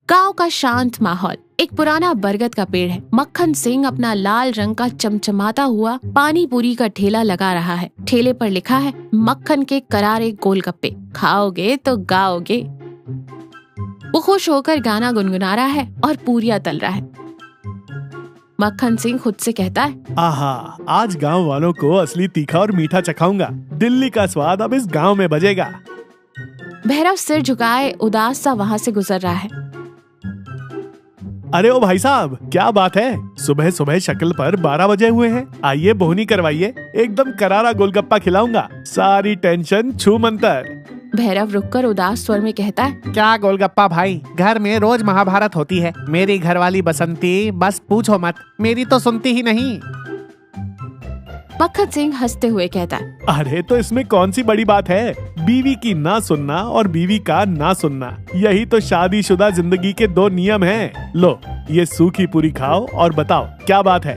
गांव का शांत माहौल। एक पुराना बरगद का पेड़ है। मक्खन सिंह अपना लाल रंग का चमचमाता हुआ पानी पूरी का ठेला लगा रहा है। ठेले पर लिखा है मक्खन के करारे गोलगप्पे, खाओगे तो गाओगे। वो खुश होकर गाना गुनगुना रहा है और पूरियां तल रहा है। मक्खन सिंह खुद से कहता है, आहा, आज गांव वालों को असली तीखा और मीठा चखाऊंगा। दिल्ली का स्वाद अब इस गांव में बजेगा। भैरव सिर झुकाए उदास सा वहाँ से गुजर रहा है। अरे ओ भाई साहब, क्या बात है? सुबह सुबह शक्ल पर 12 बजे हुए हैं। आइए बोहनी करवाइए, एकदम करारा गोलगप्पा खिलाऊंगा। सारी टेंशन छू मंतर। भैरव रुककर उदास स्वर में कहता है, क्या गोलगप्पा भाई, घर में रोज महाभारत होती है। मेरी घरवाली बसंती बस पूछो मत, मेरी तो सुनती ही नहीं। मक्खन सिंह हंसते हुए कहता है, अरे तो इसमें कौन सी बड़ी बात है? बीवी की ना सुनना और बीवी का ना सुनना, यही तो शादीशुदा जिंदगी के 2 नियम हैं। लो, ये सूखी पूरी खाओ और बताओ क्या बात है।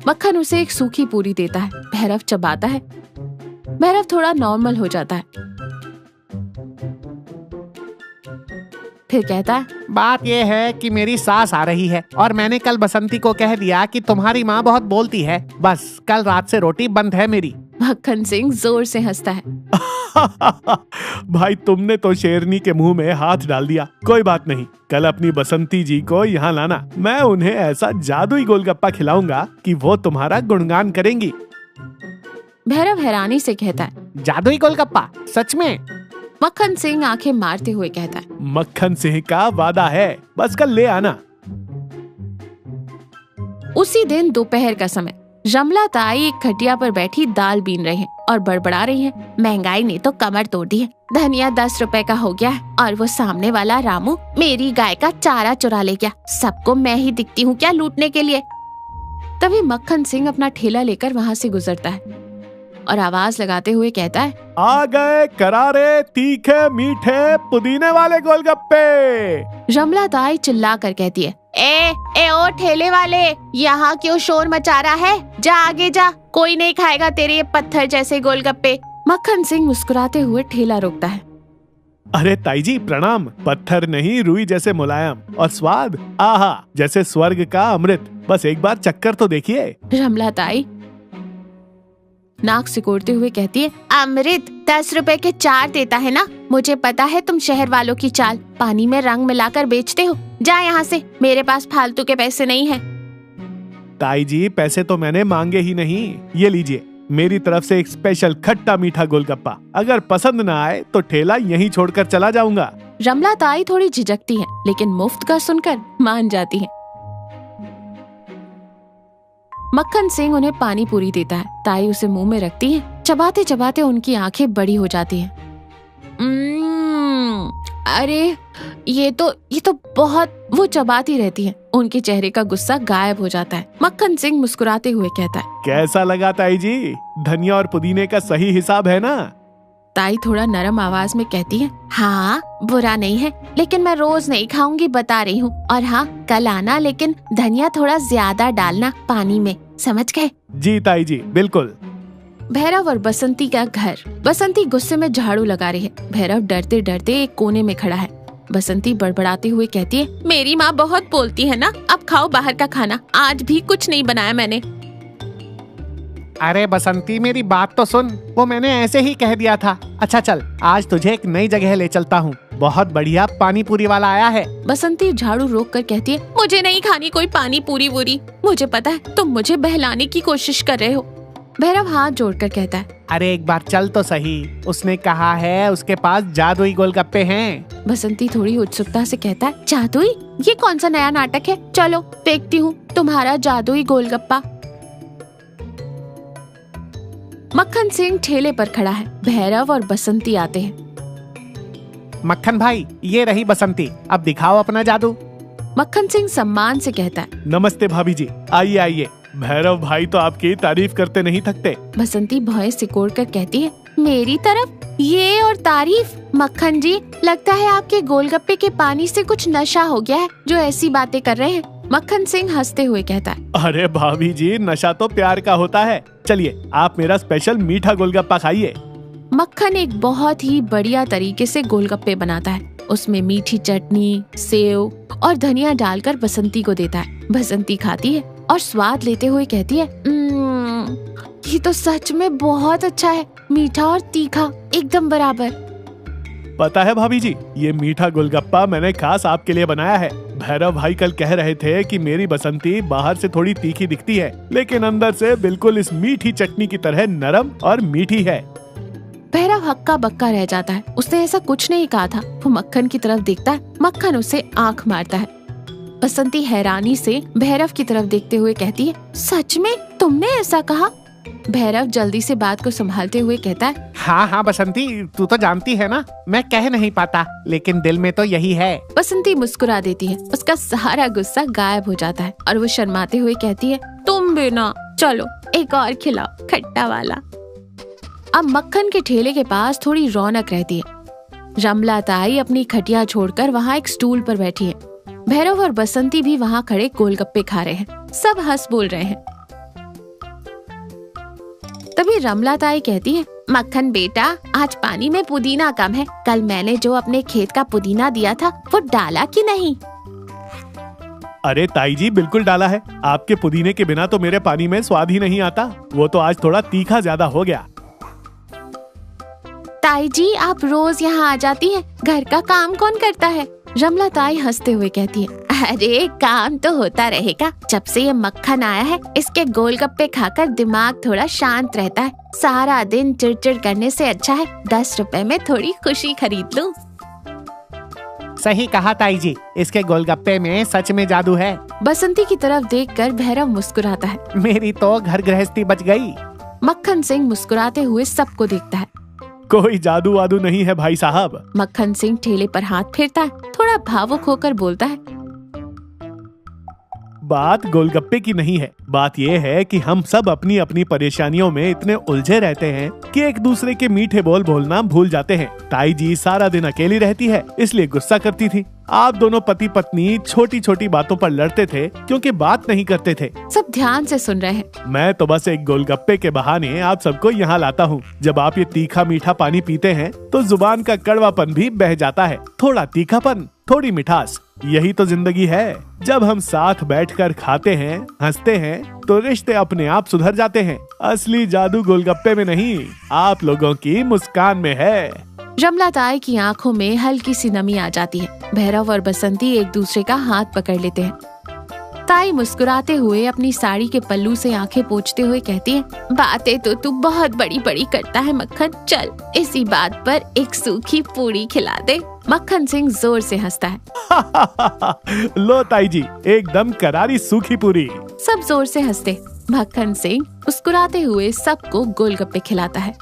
मक्खन उसे एक सूखी पूरी देता है। भैरव चबाता है। भैरव थोड़ा नॉर्मल हो जाता है। फिर कहता है, बात यह है कि मेरी सास आ रही है और मैंने कल बसंती को कह दिया कि तुम्हारी माँ बहुत बोलती है। बस कल रात से रोटी बंद है मेरी। मक्खन सिंह जोर से हंसता है। भाई, तुमने तो शेरनी के मुंह में हाथ डाल दिया। कोई बात नहीं, कल अपनी बसंती जी को यहाँ लाना। मैं उन्हें ऐसा जादुई गोलगप्पा खिलाऊंगा कि वो तुम्हारा गुणगान करेंगी। भैरव हैरानी से कहता है, जादुई गोलगप्पा? सच में? मक्खन सिंह आंखें मारते हुए कहता है, मक्खन सिंह का वादा है, बस कल ले आना। उसी दिन दोपहर का समय रमला ताई एक खटिया पर बैठी दाल बीन रही है और बड़बड़ा रही है, महंगाई ने तो कमर तोड़ दी है। धनिया 10 रुपए का हो गया है और वो सामने वाला रामू मेरी गाय का चारा चुरा ले गया। सबको मैं ही दिखती हूँ क्या लूटने के लिए? तभी मक्खन सिंह अपना ठेला लेकर वहाँ से गुजरता है और आवाज लगाते हुए कहता है, आ गए करारे तीखे मीठे पुदीने वाले गोलगप्पे। रमला ताई चिल्ला कर कहती है, ए ओ ठेले वाले, यहाँ क्यों शोर मचा रहा है? जा आगे जा, कोई नहीं खाएगा तेरे ये पत्थर जैसे गोलगप्पे। मक्खन सिंह मुस्कुराते हुए ठेला रोकता है। अरे ताई जी प्रणाम। पत्थर नहीं, रुई जैसे मुलायम, और स्वाद आहा जैसे स्वर्ग का अमृत। बस एक बार चक्कर तो देखिए। रमला ताई नाक सिकोड़ते हुए कहती है, अमृत 10 रुपए के 4 देता है ना? मुझे पता है तुम शहर वालों की चाल, पानी में रंग मिलाकर बेचते हो। जा यहाँ से, मेरे पास फालतू के पैसे नहीं हैं। ताई जी, पैसे तो मैंने मांगे ही नहीं। ये लीजिए, मेरी तरफ से एक स्पेशल खट्टा मीठा गोलगप्पा। अगर पसंद ना आए तो ठेला यहीं छोड़कर चला जाऊंगा। रमला ताई थोड़ी झिझकती है, लेकिन मुफ्त का सुनकर मान जाती है। मक्खन सिंह उन्हें पानी पूरी देता है। ताई उसे मुंह में रखती है। चबाते चबाते उनकी आंखें बड़ी हो जाती हैं। अरे ये तो बहुत। वो चबाती रहती है। उनके चेहरे का गुस्सा गायब हो जाता है। मक्खन सिंह मुस्कुराते हुए कहता है, कैसा लगा ताई जी? धनिया और पुदीने का सही हिसाब है ना? ताई थोड़ा नरम आवाज में कहती है, हाँ बुरा नहीं है, लेकिन मैं रोज नहीं खाऊंगी, बता रही हूँ। और हाँ, कल आना, लेकिन धनिया थोड़ा ज्यादा डालना पानी में, समझ गए? जी ताई जी, बिल्कुल। भैरव और बसंती का घर। बसंती गुस्से में झाड़ू लगा रही है। भैरव डरते डरते एक कोने में खड़ा है। बसंती बड़बड़ाते हुए कहती है, मेरी माँ बहुत बोलती है ना, अब खाओ बाहर का खाना। आज भी कुछ नहीं बनाया मैंने। अरे बसंती, मेरी बात तो सुन, वो मैंने ऐसे ही कह दिया था। अच्छा चल, आज तुझे एक नई जगह ले चलता हूँ। बहुत बढ़िया पानी पूरी वाला आया है। बसंती झाड़ू रोक कर कहती है, मुझे नहीं खानी कोई पानी पूरी वूरी। मुझे पता है तुम मुझे बहलाने की कोशिश कर रहे हो। भैरव हाथ जोड़कर कहता है, अरे एक बार चल तो सही। उसने कहा है उसके पास जादुई गोलगप्पे हैं। बसंती थोड़ी उत्सुकता से कहता है, जादुई? ये कौन सा नया नाटक है? चलो देखती हूँ तुम्हारा जादुई गोलगप्पा। मक्खन सिंह ठेले पर खड़ा है। भैरव और बसंती आते हैं। मक्खन भाई, ये रही बसंती, अब दिखाओ अपना जादू। मक्खन सिंह सम्मान से कहता है, नमस्ते भाभी जी, आइए आइए। भैरव भाई तो आपकी तारीफ करते नहीं थकते। बसंती भौं सिकोड़ कर कहती है, मेरी तरफ ये और तारीफ? मक्खन जी, लगता है आपके गोलगप्पे के पानी से कुछ नशा हो गया है जो ऐसी बातें कर रहे हैं। मक्खन सिंह हंसते हुए कहता है, अरे भाभी जी, नशा तो प्यार का होता है। चलिए, आप मेरा स्पेशल मीठा गोलगप्पा खाइए। मक्खन एक बहुत ही बढ़िया तरीके से गोलगप्पे बनाता है। उसमें मीठी चटनी, सेव और धनिया डालकर बसंती को देता है। बसंती खाती है और स्वाद लेते हुए कहती है, ये तो सच में बहुत अच्छा है, मीठा और तीखा एकदम बराबर। पता है भाभी जी, ये मीठा गोलगप्पा मैंने खास आपके लिए बनाया है। भैरव भाई कल कह रहे थे कि मेरी बसंती बाहर से थोड़ी तीखी दिखती है, लेकिन अंदर से बिल्कुल इस मीठी चटनी की तरह नरम और मीठी है। भैरव हक्का बक्का रह जाता है। उसने ऐसा कुछ नहीं कहा था। वो मक्खन की तरफ देखता है। मक्खन उसे आंख मारता है। बसंती हैरानी से भैरव की तरफ देखते हुए कहती है, सच में तुमने ऐसा कहा? भैरव जल्दी से बात को संभालते हुए कहता है, हाँ बसंती, तू तो जानती है ना, मैं कह नहीं पाता, लेकिन दिल में तो यही है। बसंती मुस्कुरा देती है। उसका सारा गुस्सा गायब हो जाता है और वो शर्माते हुए कहती है, तुम भी ना, चलो एक और खिलाओ खट्टा वाला। अब मक्खन के ठेले के पास थोड़ी रौनक रहती है। रमला ताई अपनी खटिया छोड़कर वहाँ एक स्टूल पर बैठी है। भैरव और बसंती भी वहाँ खड़े गोलगप्पे खा रहे हैं। सब हंस बोल रहे हैं। तभी रमला ताई कहती है, मक्खन बेटा, आज पानी में पुदीना कम है। कल मैंने जो अपने खेत का पुदीना दिया था वो डाला कि नहीं? अरे ताई जी, बिल्कुल डाला है। आपके पुदीने के बिना तो मेरे पानी में स्वाद ही नहीं आता। वो तो आज थोड़ा तीखा ज्यादा हो गया। ताई जी, आप रोज यहाँ आ जाती हैं। घर का काम कौन करता है? रमला ताई हंसते हुए कहती है, अरे काम तो होता रहेगा। जब से ये मक्खन आया है, इसके गोलगप्पे खाकर दिमाग थोड़ा शांत रहता है। सारा दिन चिड़चिड़ करने से अच्छा है 10 रुपए में थोड़ी खुशी खरीद लूं। सही कहा ताई जी, इसके गोलगप्पे में सच में जादू है। बसंती की तरफ देखकर भैरव मुस्कुराता है। मेरी तो घर गृहस्थी बच गई। मक्खन सिंह मुस्कुराते हुए सबको देखता है। कोई जादू वादू नहीं है भाई साहब। मक्खन सिंह ठेले पर हाथ फेरता है। थोड़ा भावुक होकर बोलता है, बात गोलगप्पे की नहीं है। बात ये है कि हम सब अपनी अपनी परेशानियों में इतने उलझे रहते हैं कि एक दूसरे के मीठे बोल बोलना भूल जाते हैं। ताई जी सारा दिन अकेली रहती है, इसलिए गुस्सा करती थी। आप दोनों पति पत्नी छोटी छोटी बातों पर लड़ते थे क्योंकि बात नहीं करते थे। सब ध्यान से सुन रहे हैं। मैं तो बस एक गोलगप्पे के बहाने आप सबको यहाँ लाता हूँ। जब आप ये तीखा मीठा पानी पीते हैं तो जुबान का कड़वापन भी बह जाता है। थोड़ा तीखापन, थोड़ी मिठास, यही तो जिंदगी है। जब हम साथ बैठकर खाते हैं, हंसते हैं, तो रिश्ते अपने आप सुधर जाते हैं। असली जादू गोलगप्पे में नहीं, आप लोगों की मुस्कान में है। रमला ताई की आंखों में हल्की सी नमी आ जाती है। भैरव और बसंती एक दूसरे का हाथ पकड़ लेते हैं। ताई मुस्कुराते हुए अपनी साड़ी के पल्लू से आंखें पोंछते हुए कहती है, बातें तो तू बहुत बड़ी बड़ी करता है मक्खन। चल इसी बात पर एक सूखी पूरी खिला दे। मक्खन सिंह जोर से हंसता है। लो ताई जी, एकदम करारी सूखी पूरी। सब जोर से हंसते। मक्खन सिंह मुस्कुराते हुए सबको गोलगप्पे खिलाता है।